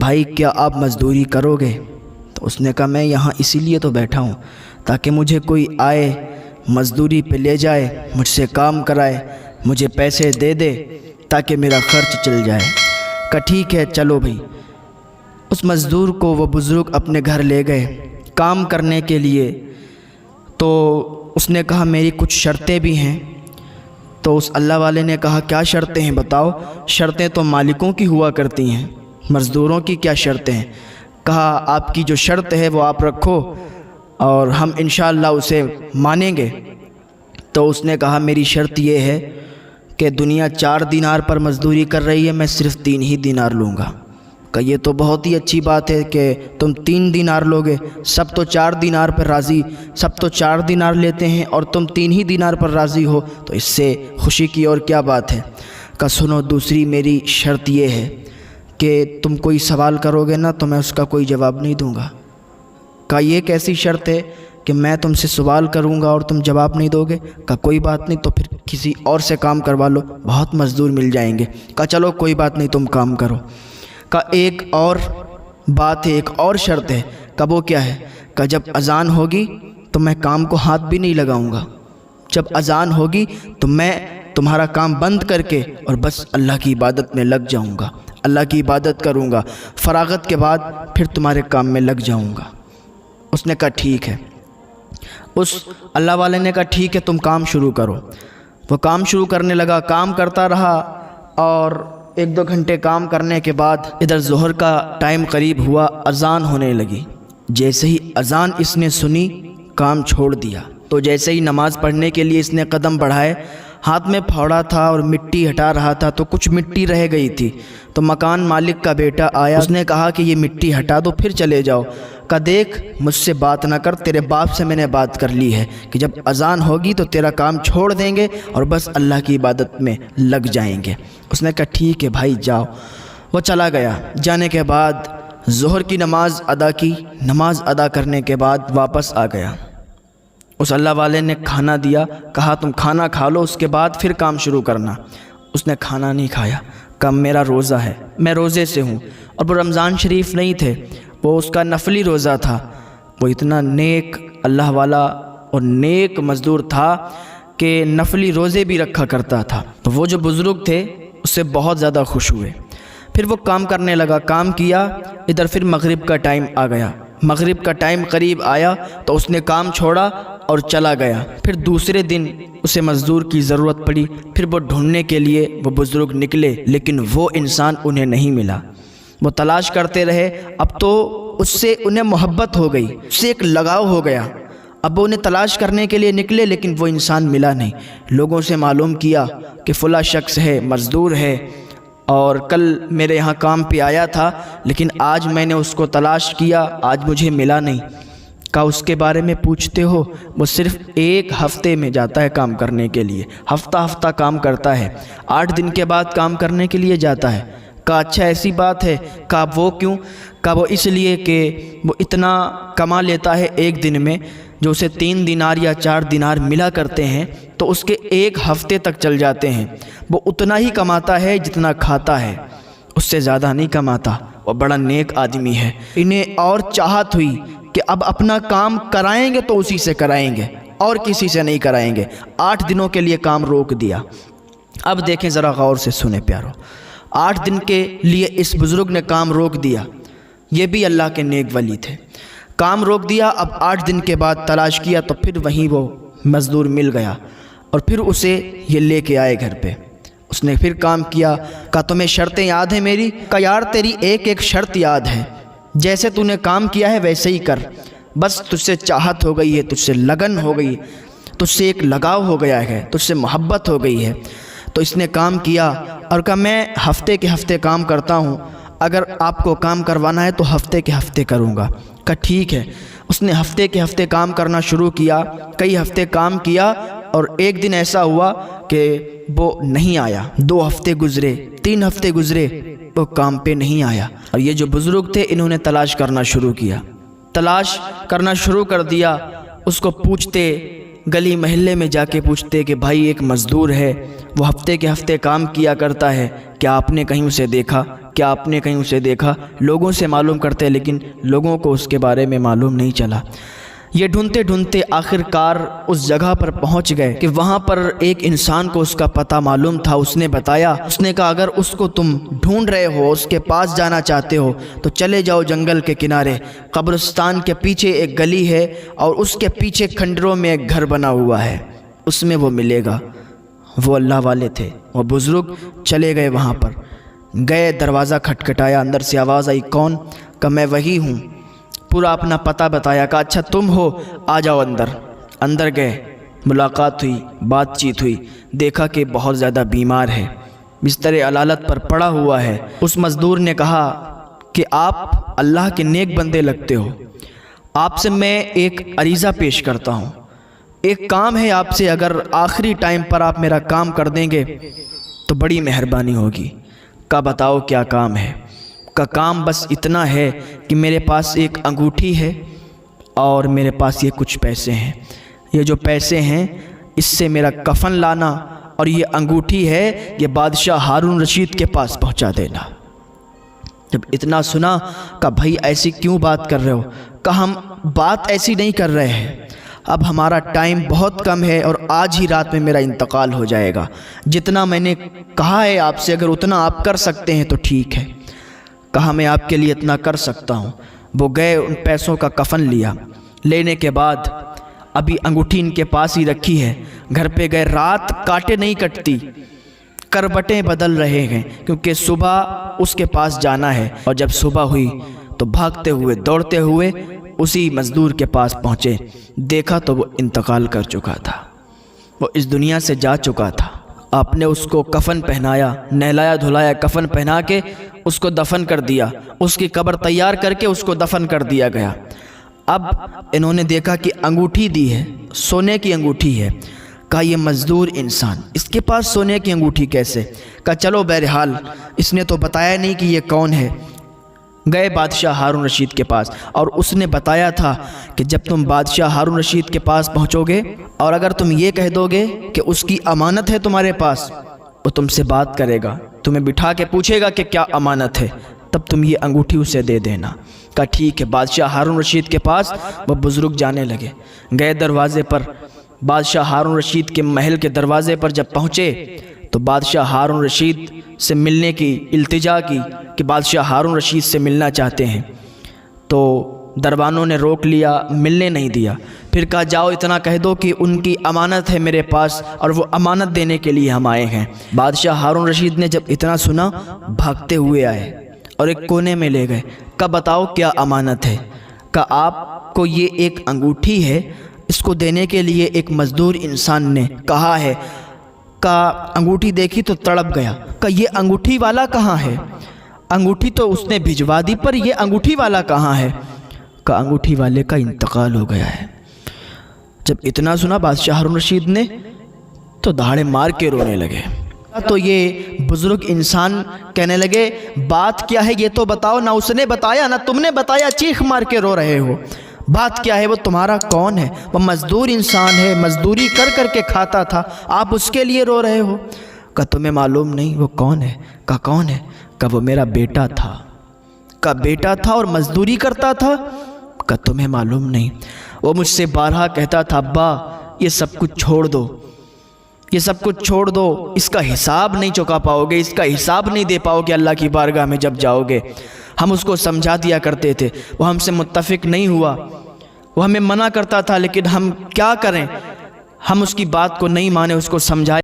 بھائی کیا آپ مزدوری کروگے؟ تو اس نے کہا میں یہاں اسی لیے تو بیٹھا ہوں تاکہ مجھے کوئی آئے مزدوری پہ لے جائے، مجھ سے کام کرائے، مجھے پیسے دے دے تاکہ میرا خرچ چل جائے۔ کہا ٹھیک ہے چلو بھائی۔ اس مزدور کو وہ بزرگ اپنے گھر لے گئے کام کرنے کے لیے۔ تو اس نے کہا میری کچھ شرطیں بھی ہیں۔ تو اس اللہ والے نے کہا کیا شرطیں ہیں بتاؤ؟ شرطیں تو مالکوں کی ہوا کرتی ہیں، مزدوروں کی کیا شرطیں ہیں؟ کہا آپ کی جو شرط ہے وہ آپ رکھو اور ہم انشاءاللہ اسے مانیں گے۔ تو اس نے کہا میری شرط یہ ہے کہ دنیا 4 دینار پر مزدوری کر رہی ہے، میں صرف 3 ہی دینار لوں گا۔ کہ یہ تو بہت ہی اچھی بات ہے کہ تم 3 دینار لوگے، سب تو 4 دینار پر راضی، سب تو 4 دینار لیتے ہیں اور تم 3 ہی دینار پر راضی ہو، تو اس سے خوشی کی اور کیا بات ہے؟ کہ سنو دوسری میری شرط یہ ہے کہ تم کوئی سوال کرو گے نا تو میں اس کا کوئی جواب نہیں دوں گا۔ کہا یہ کیسی شرط ہے کہ میں تم سے سوال کروں گا اور تم جواب نہیں دو گے؟ کہا کوئی بات نہیں، تو پھر کسی اور سے کام کروا لو، بہت مزدور مل جائیں گے۔ کہا چلو کوئی بات نہیں تم کام کرو۔ کہا ایک اور بات ہے، ایک اور شرط ہے۔ کہا وہ کیا ہے؟ کہا جب اذان ہوگی تو میں کام کو ہاتھ بھی نہیں لگاؤں گا، جب اذان ہوگی تو میں تمہارا کام بند کر کے اور بس اللہ کی عبادت میں لگ جاؤں گا، اللہ کی عبادت کروں گا، فراغت کے بعد پھر تمہارے کام میں لگ جاؤں گا۔ اس نے کہا ٹھیک ہے۔ اس اللہ والے نے کہا ٹھیک ہے تم کام شروع کرو۔ وہ کام شروع کرنے لگا، کام کرتا رہا اور 1-2 گھنٹے کام کرنے کے بعد ادھر ظہر کا ٹائم قریب ہوا، اذان ہونے لگی۔ جیسے ہی اذان اس نے سنی کام چھوڑ دیا۔ تو جیسے ہی نماز پڑھنے کے لیے اس نے قدم بڑھائے، ہاتھ میں پھاوڑا تھا اور مٹی ہٹا رہا تھا تو کچھ مٹی رہ گئی تھی۔ تو مکان مالک کا بیٹا آیا، اس نے کہا کہ یہ مٹی ہٹا دو پھر چلے جاؤ۔ کہا دیکھ مجھ سے بات نہ کر، تیرے باپ سے میں نے بات کر لی ہے کہ جب اذان ہوگی تو تیرا کام چھوڑ دیں گے اور بس اللہ کی عبادت میں لگ جائیں گے۔ اس نے کہا ٹھیک ہے بھائی جاؤ۔ وہ چلا گیا۔ جانے کے بعد ظہر کی نماز ادا کی، نماز ادا کرنے کے بعد واپس آ گیا۔ اس اللہ والے نے کھانا دیا، کہا تم کھانا کھا لو اس کے بعد پھر کام شروع کرنا۔ اس نے کھانا نہیں کھایا، کہا میرا روزہ ہے، میں روزے سے ہوں۔ اور وہ رمضان شریف نہیں تھے، وہ اس کا نفلی روزہ تھا۔ وہ اتنا نیک اللہ والا اور نیک مزدور تھا کہ نفلی روزے بھی رکھا کرتا تھا۔ تو وہ جو بزرگ تھے اس سے بہت زیادہ خوش ہوئے۔ پھر وہ کام کرنے لگا، کام کیا۔ ادھر پھر مغرب کا ٹائم آ گیا، مغرب کا ٹائم قریب آیا تو اس نے کام چھوڑا اور چلا گیا۔ پھر دوسرے دن اسے مزدور کی ضرورت پڑی، پھر وہ ڈھونڈنے کے لیے وہ بزرگ نکلے، لیکن وہ انسان انہیں نہیں ملا۔ وہ تلاش کرتے رہے، اب تو اس سے انہیں محبت ہو گئی، اس سے ایک لگاؤ ہو گیا۔ اب وہ انہیں تلاش کرنے کے لیے نکلے لیکن وہ انسان ملا نہیں۔ لوگوں سے معلوم کیا کہ فلاں شخص ہے، مزدور ہے اور کل میرے یہاں کام پہ آیا تھا لیکن آج میں نے اس کو تلاش کیا، آج مجھے ملا نہیں۔ کہا اس کے بارے میں پوچھتے ہو؟ وہ صرف 1 ہفتے میں جاتا ہے کام کرنے کے لیے، ہفتہ کام کرتا ہے، 8 دن کے بعد کام کرنے کے لیے جاتا ہے۔ کہا اچھا ایسی بات ہے؟ کہا وہ کیوں؟ کہا وہ اس لیے کہ وہ اتنا کما لیتا ہے ایک دن میں، جو اسے 3 دینار یا 4 دینار ملا کرتے ہیں تو اس کے 1 ہفتے تک چل جاتے ہیں۔ وہ اتنا ہی کماتا ہے جتنا کھاتا ہے، اس سے زیادہ نہیں کماتا۔ وہ بڑا نیک آدمی ہے۔ انہیں اور چاہت ہوئی کہ اب اپنا کام کرائیں گے تو اسی سے کرائیں گے اور کسی سے نہیں کرائیں گے۔ 8 دنوں کے لیے کام روک دیا۔ اب دیکھیں ذرا غور سے سنیں پیارو، 8 دن کے لیے اس بزرگ نے کام روک دیا۔ یہ بھی اللہ کے نیک ولی تھے۔ کام روک دیا، اب 8 دن کے بعد تلاش کیا تو پھر وہیں وہ مزدور مل گیا اور پھر اسے یہ لے کے آئے گھر پہ۔ اس نے پھر کام کیا۔ کہا تمہیں شرطیں یاد ہیں میری؟ کہا یار تیری ایک شرط یاد ہے، جیسے تو نے کام کیا ہے ویسے ہی کر، بس تجھ سے چاہت ہو گئی ہے، تجھ سے لگن ہو گئی، تجھ سے ایک لگاؤ ہو گیا ہے، تجھ سے محبت ہو گئی ہے۔ تو اس نے کام کیا اور کہا میں ہفتے کے ہفتے کام کرتا ہوں، اگر آپ کو کام کروانا ہے تو ہفتے کے ہفتے کروں گا۔ کہا ٹھیک ہے۔ اس نے ہفتے کے ہفتے کام کرنا شروع کیا، کئی ہفتے کام کیا اور ایک دن ایسا ہوا کہ وہ نہیں آیا۔ 2 ہفتے گزرے، 3 ہفتے گزرے، وہ کام پہ نہیں آیا۔ اور یہ جو بزرگ تھے انہوں نے تلاش کرنا شروع کیا، تلاش کرنا شروع کر دیا۔ اس کو پوچھتے، گلی محلے میں جا کے پوچھتے کہ بھائی ایک مزدور ہے، وہ ہفتے کے ہفتے کام کیا کرتا ہے، کیا آپ نے کہیں اسے دیکھا؟ کیا آپ نے کہیں اسے دیکھا؟ لوگوں سے معلوم کرتے لیکن لوگوں کو اس کے بارے میں معلوم نہیں چلا۔ یہ ڈھونڈتے ڈھونڈتے آخر کار اس جگہ پر پہنچ گئے کہ وہاں پر ایک انسان کو اس کا پتہ معلوم تھا۔ اس نے بتایا، اس نے کہا اگر اس کو تم ڈھونڈ رہے ہو، اس کے پاس جانا چاہتے ہو تو چلے جاؤ جنگل کے کنارے، قبرستان کے پیچھے ایک گلی ہے اور اس کے پیچھے کھنڈروں میں ایک گھر بنا ہوا ہے، اس میں وہ ملے گا۔ وہ اللہ والے تھے، وہ بزرگ چلے گئے وہاں پر، گئے، دروازہ کھٹکھٹایا، اندر سے آواز آئی، کون؟ کہ میں وہی ہوں۔ پورا اپنا پتہ بتایا، کہا اچھا تم ہو، آ جاؤ اندر۔ اندر گئے، ملاقات ہوئی، بات چیت ہوئی، دیکھا کہ بہت زیادہ بیمار ہے، بستر علالت پر پڑا ہوا ہے۔ اس مزدور نے کہا کہ آپ اللہ کے نیک بندے لگتے ہو، آپ سے میں ایک عریضہ پیش کرتا ہوں، ایک کام ہے آپ سے، اگر آخری ٹائم پر آپ میرا کام کر دیں گے تو بڑی مہربانی ہوگی۔ کہا بتاؤ کیا کام ہے؟ کا کام بس اتنا ہے کہ میرے پاس ایک انگوٹھی ہے اور میرے پاس یہ کچھ پیسے ہیں، یہ جو پیسے ہیں اس سے میرا کفن لانا اور یہ انگوٹھی ہے یہ بادشاہ ہارون رشید کے پاس پہنچا دینا۔ جب اتنا سنا کہ بھائی ایسی کیوں بات کر رہے ہو؟ کہ ہم بات ایسی نہیں کر رہے ہیں، اب ہمارا ٹائم بہت کم ہے اور آج ہی رات میں میرا انتقال ہو جائے گا، جتنا میں نے کہا ہے آپ سے اگر اتنا آپ کر سکتے ہیں تو ٹھیک ہے۔ کہا میں آپ کے لیے اتنا کر سکتا ہوں۔ وہ گئے، ان پیسوں کا کفن لیا، لینے کے بعد ابھی انگوٹھی ان کے پاس ہی رکھی ہے، گھر پہ گئے، رات کاٹے نہیں کٹتی، کروٹیں بدل رہے ہیں کیونکہ صبح اس کے پاس جانا ہے۔ اور جب صبح ہوئی تو بھاگتے ہوئے دوڑتے ہوئے اسی مزدور کے پاس پہنچے، دیکھا تو وہ انتقال کر چکا تھا، وہ اس دنیا سے جا چکا تھا۔ آپ نے اس کو کفن پہنایا، نہلایا دھلایا، کفن پہنا کے اس کو دفن کر دیا، اس کی قبر تیار کر کے اس کو دفن کر دیا گیا۔ اب انہوں نے دیکھا کہ انگوٹھی دی ہے، سونے کی انگوٹھی ہے۔ کہا یہ مزدور انسان، اس کے پاس سونے کی انگوٹھی کیسے؟ کہا چلو بہرحال اس نے تو بتایا نہیں کہ یہ کون ہے۔ گئے بادشاہ ہارون رشید کے پاس اور اس نے بتایا تھا کہ جب تم بادشاہ ہارون رشید کے پاس پہنچو گے اور اگر تم یہ کہہ دو گے کہ اس کی امانت ہے تمہارے پاس، وہ تم سے بات کرے گا، تمہیں بٹھا کے پوچھے گا کہ کیا امانت ہے، تب تم یہ انگوٹھی اسے دے دینا۔ کہا ٹھیک ہے۔ بادشاہ ہارون رشید کے پاس وہ بزرگ جانے لگے، گئے دروازے پر، بادشاہ ہارون رشید کے محل کے دروازے پر جب پہنچے تو بادشاہ ہارون رشید سے ملنے کی التجا کی کہ بادشاہ ہارون رشید سے ملنا چاہتے ہیں، تو دربانوں نے روک لیا، ملنے نہیں دیا۔ پھر کہا جاؤ اتنا کہہ دو کہ ان کی امانت ہے میرے پاس اور وہ امانت دینے کے لیے ہم آئے ہیں۔ بادشاہ ہارون رشید نے جب اتنا سنا بھاگتے ہوئے آئے اور ایک کونے میں لے گئے۔ کہا بتاؤ کیا امانت ہے؟ کہا آپ کو یہ ایک انگوٹھی ہے، اس کو دینے کے لیے ایک مزدور انسان نے کہا ہے۔ کہا انگوٹھی دیکھی تو تڑپ گیا، کہا یہ انگوٹھی والا کہاں ہے؟ انگوٹھی تو اس نے بھجوا دی پر یہ انگوٹھی والا کہاں ہے؟ کہا انگوٹھی والے کا انتقال ہو گیا ہے۔ جب اتنا سنا بادشاہ ہارون رشید نے تو دہاڑے مار کے رونے لگے۔ تو یہ بزرگ انسان کہنے لگے بات کیا ہے یہ تو بتاؤ، نہ اس نے بتایا نہ تم نے بتایا، چیخ مار کے رو رہے ہو، بات کیا ہے؟ وہ تمہارا کون ہے؟ وہ مزدور انسان ہے، مزدوری کر کر کے کھاتا تھا، آپ اس کے لیے رو رہے ہو؟ کہا تمہیں معلوم نہیں وہ کون ہے؟ کہا کون ہے؟ کہا وہ میرا بیٹا تھا۔ کہا بیٹا تھا اور مزدوری کرتا تھا؟ کہا تمہیں معلوم نہیں، وہ مجھ سے بارہا کہتا تھا ابا یہ سب کچھ چھوڑ دو، یہ سب کچھ چھوڑ دو، اس کا حساب نہیں چکا پاؤ گے، اس کا حساب نہیں دے پاؤ گے اللہ کی بارگاہ میں جب جاؤ گے۔ ہم اس کو سمجھا دیا کرتے تھے، وہ ہم سے متفق نہیں ہوا، وہ ہمیں منع کرتا تھا، لیکن ہم کیا کریں، ہم اس کی بات کو نہیں مانے، اس کو سمجھائے۔